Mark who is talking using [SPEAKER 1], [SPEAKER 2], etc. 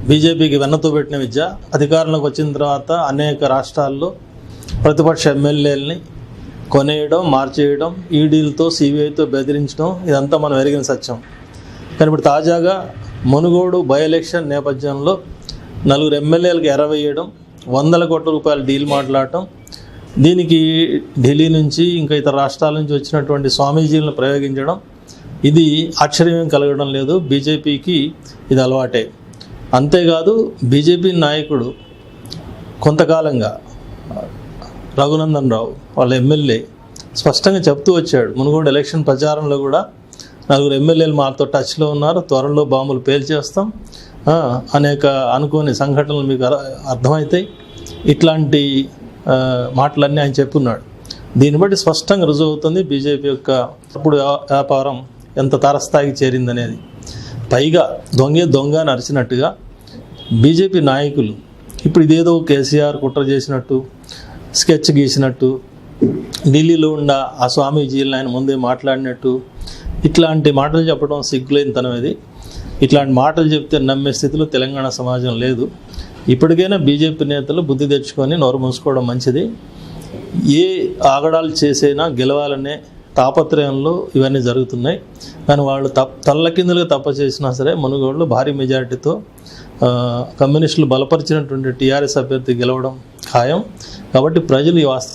[SPEAKER 1] బీజేపీకి వెన్నతో పెట్టిన విద్య. అధికారంలోకి వచ్చిన తర్వాత అనేక రాష్ట్రాల్లో ప్రతిపక్ష ఎమ్మెల్యేలని కొనేయడం, మార్చేయడం, ఈడీలతో సిబిఐతో బెదిరించడం, ఇదంతా మనం ఎరిగిన సత్యం. కానీ ఇప్పుడు తాజాగా మునుగోడు బై ఎలక్షన్ నేపథ్యంలో 4 ఎమ్మెల్యేలకు ఎరవేయడం, 100 కోట్ల రూపాయల డీల్ మాట్లాడటం, దీనికి ఢిల్లీ నుంచి ఇంకా ఇతర రాష్ట్రాల నుంచి వచ్చినటువంటి స్వామీజీలను ప్రయోగించడం, ఇది ఆశ్చర్యం కలగడం లేదు. బీజేపీకి ఇది అలవాటే. అంతేకాదు బీజేపీ నాయకుడు కొంతకాలంగా రఘునందన్ రావు వాళ్ళ ఎమ్మెల్యే స్పష్టంగా చెప్తూ వచ్చాడు, మునుగోడు ఎలక్షన్ ప్రచారంలో కూడా 4 ఎమ్మెల్యేలు మాతో టచ్లో ఉన్నారు, త్వరలో బాంబులు పేల్చేస్తాం, అనేక అనుకోని సంఘటనలు మీకు అర్థమవుతాయి, ఇట్లాంటి మాటలన్నీ ఆయన చెప్పున్నాడు. దీన్ని బట్టి స్పష్టంగా రుజువు అవుతుంది బీజేపీ యొక్క తప్పుడు వ్యాపారం ఎంత తారస్థాయికి చేరిందనేది. పైగా దొంగ అని అరిచినట్టుగా బీజేపీ నాయకులు ఇప్పుడు ఇదేదో కేసీఆర్ కుట్ర చేసినట్టు, స్కెచ్ గీసినట్టు, ఢిల్లీలో ఉన్న ఆ స్వామీజీలను ఆయన ముందే మాట్లాడినట్టు, ఇట్లాంటి మాటలు చెప్పడం సిగ్గులేనితనం ఇది. ఇట్లాంటి మాటలు చెప్తే నమ్మే స్థితిలో తెలంగాణ సమాజం లేదు. ఇప్పటికైనా బీజేపీ నేతలు బుద్ధి తెచ్చుకొని నోరు మూసుకోవడం మంచిది. ఏ ఆగడాలు చేసైనా గెలవాలనే తాపత్రయంలో ఇవన్నీ జరుగుతున్నాయి. కానీ వాళ్ళు తల్లకిందులుగా తప్ప చేసినా సరే మునుగోడులో భారీ మెజారిటీతో కమ్యూనిస్టులు బలపరిచినటువంటి టీఆర్ఎస్ అభ్యర్థి గెలవడం ఖాయం. కాబట్టి ప్రజలు ఈ